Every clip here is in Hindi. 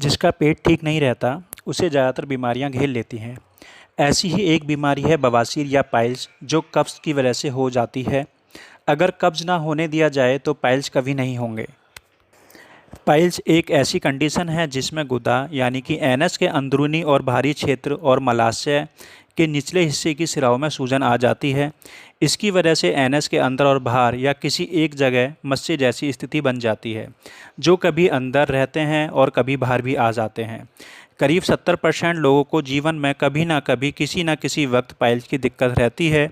जिसका पेट ठीक नहीं रहता उसे ज़्यादातर बीमारियां घेर लेती हैं। ऐसी ही एक बीमारी है बवासीर या पाइल्स, जो कब्ज़ की वजह से हो जाती है। अगर कब्ज़ ना होने दिया जाए तो पाइल्स कभी नहीं होंगे। पाइल्स एक ऐसी कंडीशन है जिसमें गुदा यानी कि एनस के अंदरूनी और बाहरी क्षेत्र और मलाशय के निचले हिस्से की सिराओं में सूजन आ जाती है। इसकी वजह से एनस के अंदर और बाहर या किसी एक जगह मस्से जैसी स्थिति बन जाती है, जो कभी अंदर रहते हैं और कभी बाहर भी आ जाते हैं। करीब 70% लोगों को जीवन में कभी ना कभी किसी न किसी वक्त पाइल्स की दिक्कत रहती है।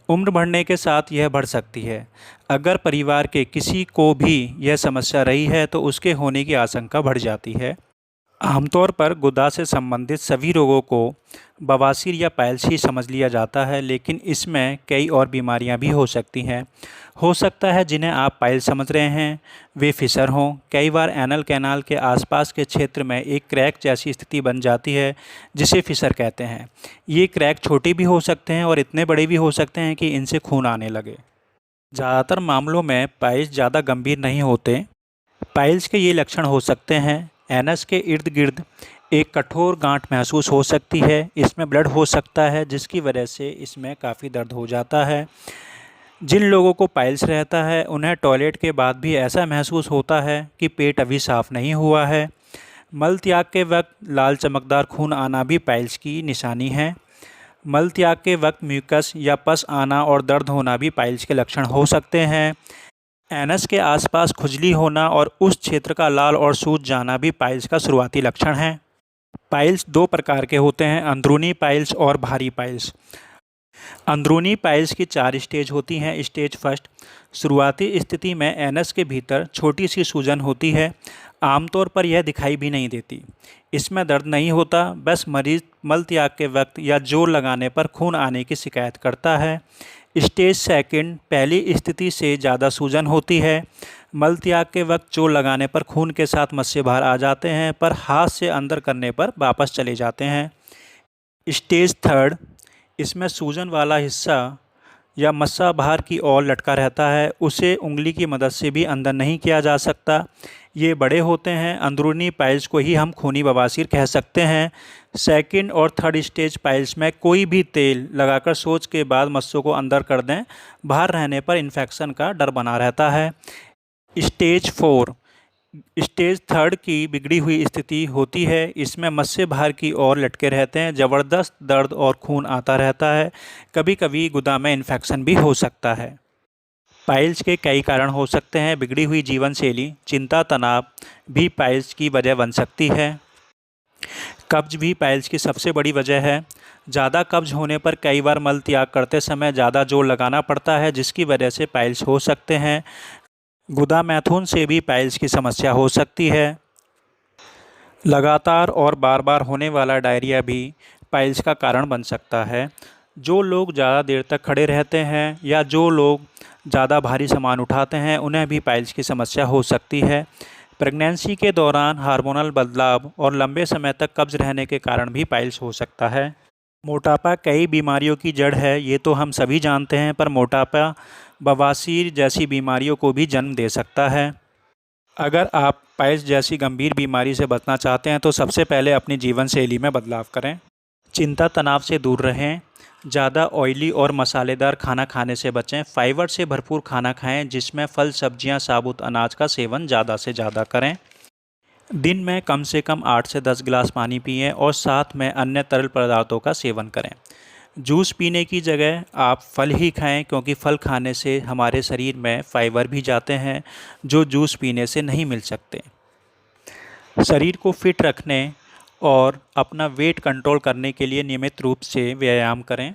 उम्र बढ़ने के साथ यह बढ़ सकती है। अगर परिवार के किसी को भी यह समस्या रही है तो उसके होने की आशंका बढ़ जाती है। आमतौर पर गुदा से संबंधित सभी रोगों को बवासीर या पाइल्स ही समझ लिया जाता है, लेकिन इसमें कई और बीमारियां भी हो सकती हैं। हो सकता है जिन्हें आप पाइल्स समझ रहे हैं वे फिशर हों। कई बार एनल कैनाल के आसपास के क्षेत्र में एक क्रैक जैसी स्थिति बन जाती है, जिसे फिशर कहते हैं। ये क्रैक छोटे भी हो सकते हैं और इतने बड़े भी हो सकते हैं कि इनसे खून आने लगे। ज़्यादातर मामलों में पाइल्स ज़्यादा गंभीर नहीं होते। पाइल्स के ये लक्षण हो सकते हैं: एनस के इर्द गिर्द एक कठोर गांठ महसूस हो सकती है। इसमें ब्लड हो सकता है, जिसकी वजह से इसमें काफ़ी दर्द हो जाता है। जिन लोगों को पाइल्स रहता है उन्हें टॉयलेट के बाद भी ऐसा महसूस होता है कि पेट अभी साफ़ नहीं हुआ है। मल त्याग के वक्त लाल चमकदार खून आना भी पाइल्स की निशानी है। मल त्याग के वक्त म्यूकस या पस आना और दर्द होना भी पाइल्स के लक्षण हो सकते हैं। एनस के आसपास खुजली होना और उस क्षेत्र का लाल और सूज जाना भी पाइल्स का शुरुआती लक्षण है। पाइल्स दो प्रकार के होते हैं: अंदरूनी पाइल्स और बाहरी पाइल्स। अंदरूनी पाइल्स की 4 स्टेज होती हैं। स्टेज फर्स्ट: शुरुआती स्थिति में एनस के भीतर छोटी सी सूजन होती है। आमतौर पर यह दिखाई भी नहीं देती। इसमें दर्द नहीं होता, बस मरीज मल त्याग के वक्त या जोर लगाने पर खून आने की शिकायत करता है। स्टेज सेकंड: पहली स्थिति से ज़्यादा सूजन होती है। मल त्याग के वक्त जोर लगाने पर खून के साथ मस्से बाहर आ जाते हैं, पर हाथ से अंदर करने पर वापस चले जाते हैं। स्टेज थर्ड: इसमें सूजन वाला हिस्सा या मस्सा बाहर की ओर लटका रहता है। उसे उंगली की मदद से भी अंदर नहीं किया जा सकता। ये बड़े होते हैं। अंदरूनी पाइल्स को ही हम खूनी बवासीर कह सकते हैं। सेकंड और थर्ड स्टेज पाइल्स में कोई भी तेल लगाकर सोच के बाद मस्सों को अंदर कर दें, बाहर रहने पर इन्फेक्शन का डर बना रहता है। स्टेज 4: स्टेज थर्ड की बिगड़ी हुई स्थिति होती है। इसमें मस्से बाहर की ओर लटके रहते हैं। ज़बरदस्त दर्द और खून आता रहता है। कभी कभी गुदा में इन्फेक्शन भी हो सकता है। पाइल्स के कई कारण हो सकते हैं। बिगड़ी हुई जीवन शैली, चिंता, तनाव भी पाइल्स की वजह बन सकती है। कब्ज भी पाइल्स की सबसे बड़ी वजह है। ज़्यादा कब्ज होने पर कई बार मल त्याग करते समय ज़्यादा जोर लगाना पड़ता है, जिसकी वजह से पाइल्स हो सकते हैं। गुदा मैथुन से भी पाइल्स की समस्या हो सकती है। लगातार और बार बार होने वाला डायरिया भी पाइल्स का कारण बन सकता है। जो लोग ज़्यादा देर तक खड़े रहते हैं या जो लोग ज़्यादा भारी सामान उठाते हैं उन्हें भी पाइल्स की समस्या हो सकती है। प्रेगनेंसी के दौरान हार्मोनल बदलाव और लंबे समय तक कब्ज रहने के कारण भी पाइल्स हो सकता है। मोटापा कई बीमारियों की जड़ है, ये तो हम सभी जानते हैं, पर मोटापा बवासीर जैसी बीमारियों को भी जन्म दे सकता है। अगर आप पाइल्स जैसी गंभीर बीमारी से बचना चाहते हैं तो सबसे पहले अपनी जीवन शैली में बदलाव करें। चिंता तनाव से दूर रहें। ज़्यादा ऑयली और मसालेदार खाना खाने से बचें। फाइबर से भरपूर खाना खाएं, जिसमें फल, सब्जियां, साबुत अनाज का सेवन ज़्यादा से ज़्यादा करें। दिन में कम से कम 8 से 10 गिलास पानी पिएं और साथ में अन्य तरल पदार्थों का सेवन करें। जूस पीने की जगह आप फल ही खाएं, क्योंकि फल खाने से हमारे शरीर में फाइबर भी जाते हैं, जो जूस पीने से नहीं मिल सकते। शरीर को फिट रखने और अपना वेट कंट्रोल करने के लिए नियमित रूप से व्यायाम करें।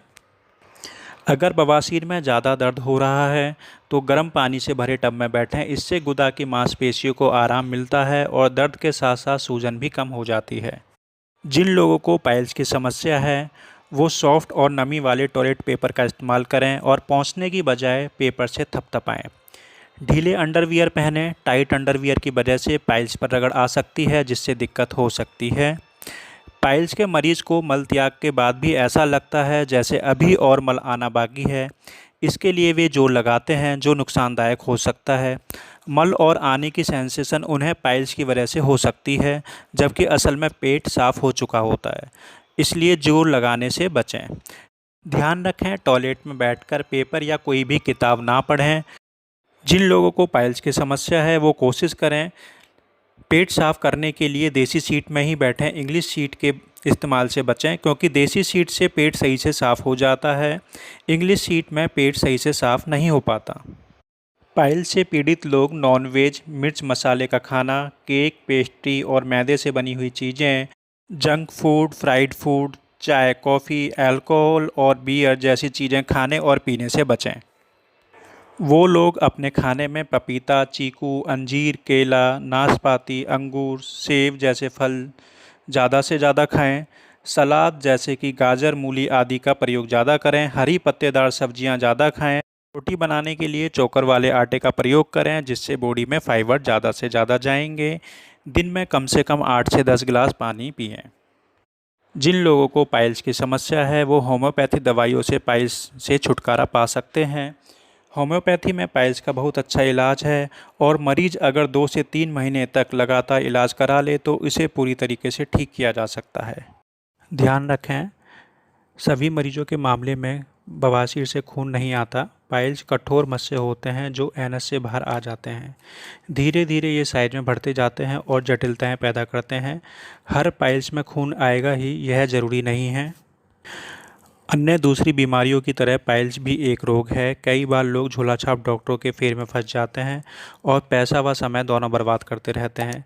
अगर बवासीर में ज़्यादा दर्द हो रहा है तो गर्म पानी से भरे टब में बैठें। इससे गुदा की मांसपेशियों को आराम मिलता है और दर्द के साथ साथ सूजन भी कम हो जाती है। जिन लोगों को पाइल्स की समस्या है वो सॉफ्ट और नमी वाले टॉयलेट पेपर का इस्तेमाल करें और पोंछने की बजाय पेपर से थपथपाएं। ढीले अंडरवियर पहनें। टाइट अंडरवियर की वजह से पाइल्स पर रगड़ आ सकती है, जिससे दिक्कत हो सकती है। पाइल्स के मरीज़ को मल त्याग के बाद भी ऐसा लगता है जैसे अभी और मल आना बाकी है। इसके लिए वे जोर लगाते हैं जो नुकसानदायक हो सकता है। मल और आने की सेंसेशन उन्हें पाइल्स की वजह से हो सकती है, जबकि असल में पेट साफ हो चुका होता है, इसलिए जोर लगाने से बचें। ध्यान रखें, टॉयलेट में बैठकर पेपर या कोई भी किताब ना पढ़ें। जिन लोगों को पाइल्स की समस्या है वो कोशिश करें पेट साफ करने के लिए देसी सीट में ही बैठें। इंग्लिश सीट के इस्तेमाल से बचें, क्योंकि देसी सीट से पेट सही से साफ़ हो जाता है, इंग्लिश सीट में पेट सही से साफ़ नहीं हो पाता। पाइल्स से पीड़ित लोग नॉनवेज, मिर्च मसाले का खाना, केक, पेस्ट्री और मैदे से बनी हुई चीज़ें, जंक फूड, फ्राइड फूड, चाय, कॉफ़ी, अल्कोहल और बियर जैसी चीज़ें खाने और पीने से बचें। वो लोग अपने खाने में पपीता, चीकू, अंजीर, केला, नाशपाती, अंगूर, सेब जैसे फल ज़्यादा से ज़्यादा खाएं। सलाद जैसे कि गाजर, मूली आदि का प्रयोग ज़्यादा करें। हरी पत्तेदार सब्जियां ज़्यादा खाएं। रोटी बनाने के लिए चोकर वाले आटे का प्रयोग करें, जिससे बॉडी में फाइबर ज़्यादा से ज़्यादा जाएंगे। दिन में कम से कम 8 से 10 गिलास पानी पिएं। जिन लोगों को पाइल्स की समस्या है वो होम्योपैथी दवाइयों से पाइल्स से छुटकारा पा सकते हैं। होम्योपैथी में पाइल्स का बहुत अच्छा इलाज है और मरीज अगर 2 से 3 महीने तक लगातार इलाज करा ले तो इसे पूरी तरीके से ठीक किया जा सकता है। ध्यान रखें, सभी मरीजों के मामले में बवासीर से खून नहीं आता। पाइल्स कठोर मस्से होते हैं जो एनस से बाहर आ जाते हैं। धीरे धीरे ये साइज में बढ़ते जाते हैं और जटिलताएं पैदा करते हैं। हर पाइल्स में खून आएगा ही यह ज़रूरी नहीं है। अन्य दूसरी बीमारियों की तरह पाइल्स भी एक रोग है। कई बार लोग झोलाछाप डॉक्टरों के फेर में फंस जाते हैं और पैसा व समय दोनों बर्बाद करते रहते हैं।